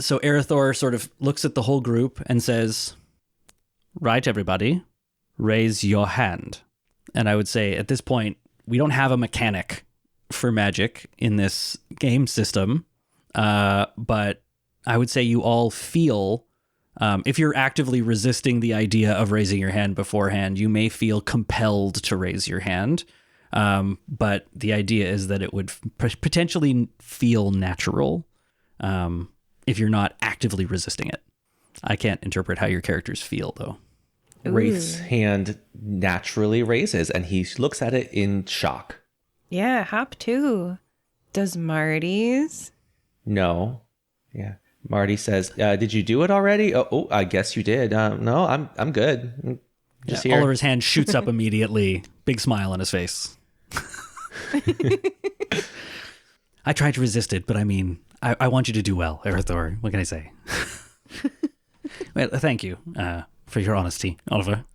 So Arethor sort of looks at the whole group and says, right, everybody, raise your hand. And I would say at this point, we don't have a mechanic for magic in this game system. But I would say you all feel, if you're actively resisting the idea of raising your hand beforehand, you may feel compelled to raise your hand. But the idea is that it would potentially feel natural if you're not actively resisting it. I can't interpret how your characters feel, though. Wraith's hand naturally raises, and he looks at it in shock. Yeah, Hop too. Does Marty's? No. Yeah. Marty says, did you do it already? Oh, I guess you did. No, I'm good. Just here. Oliver's hand shoots up immediately. Big smile on his face. I tried to resist it, but I mean, I want you to do well, Arethor. What can I say? Well, thank you for your honesty, Oliver.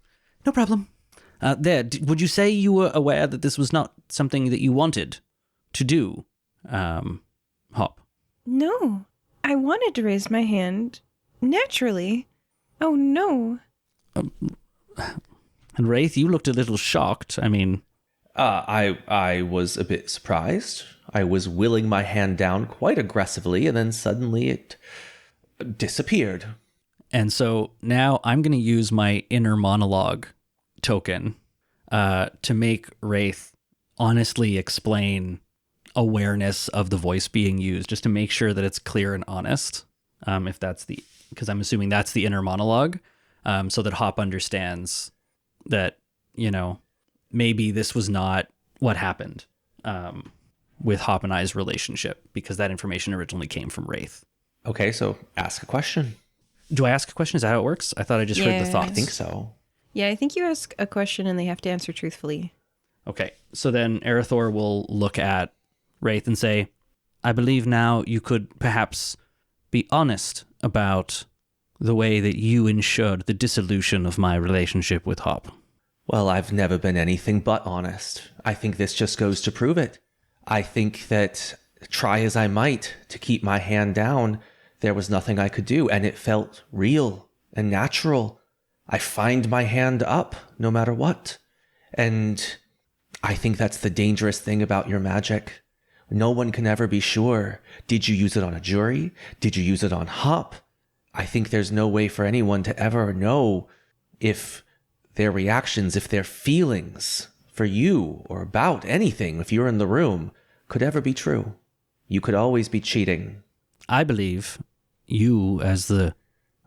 No problem. Would you say you were aware that this was not something that you wanted to do, Hop? No, I wanted to raise my hand naturally. Oh, no. And Wraith, you looked a little shocked. I mean... I was a bit surprised. I was willing my hand down quite aggressively, and then suddenly it disappeared. And so now I'm going to use my inner monologue token to make Wraith honestly explain awareness of the voice being used, just to make sure that it's clear and honest. If that's because I'm assuming that's the inner monologue, so that Hop understands that, maybe this was not what happened with Hop and I's relationship, because that information originally came from Wraith. Okay, so ask a question. Do I ask a question? Is that how it works? I thought I just heard the thoughts. I think so. Yeah, I think you ask a question and they have to answer truthfully. Okay, so then Arethor will look at Wraith and say, I believe now you could perhaps be honest about the way that you ensured the dissolution of my relationship with Hop. Well, I've never been anything but honest. I think this just goes to prove it. I think that try as I might to keep my hand down, there was nothing I could do, and it felt real and natural. I find my hand up no matter what. And I think that's the dangerous thing about your magic. No one can ever be sure. Did you use it on a jury? Did you use it on Hop? I think there's no way for anyone to ever know if their reactions, if their feelings for you or about anything, if you're in the room, could ever be true. You could always be cheating. I believe you, as the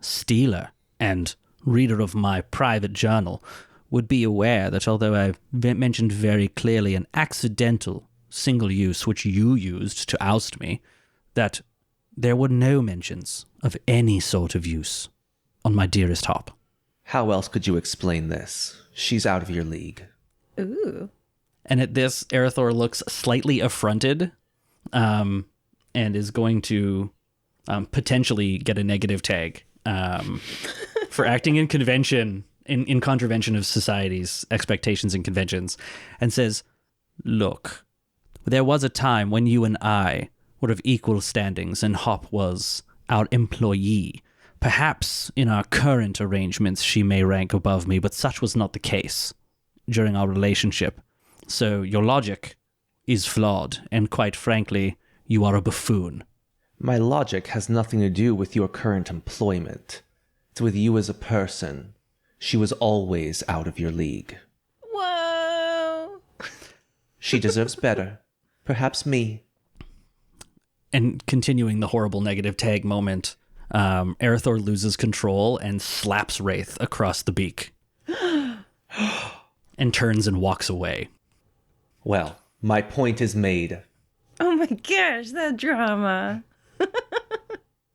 stealer and reader of my private journal, would be aware that although I mentioned very clearly an accidental single use which you used to oust me, that there were no mentions of any sort of use on my dearest Hop. How else could you explain this? She's out of your league. Ooh. And at this, Arethor looks slightly affronted, and is going to potentially get a negative tag for acting in convention, in contravention of society's expectations and conventions, and says, look, there was a time when you and I were of equal standings and Hop was our employee. Perhaps in our current arrangements she may rank above me, but such was not the case during our relationship. So your logic is flawed, and quite frankly, you are a buffoon. My logic has nothing to do with your current employment. It's with you as a person. She was always out of your league. Whoa. She deserves better. Perhaps me. And continuing the horrible negative tag moment, Arethor loses control and slaps Wraith across the beak. And turns and walks away. Well, my point is made. Oh my gosh, that drama.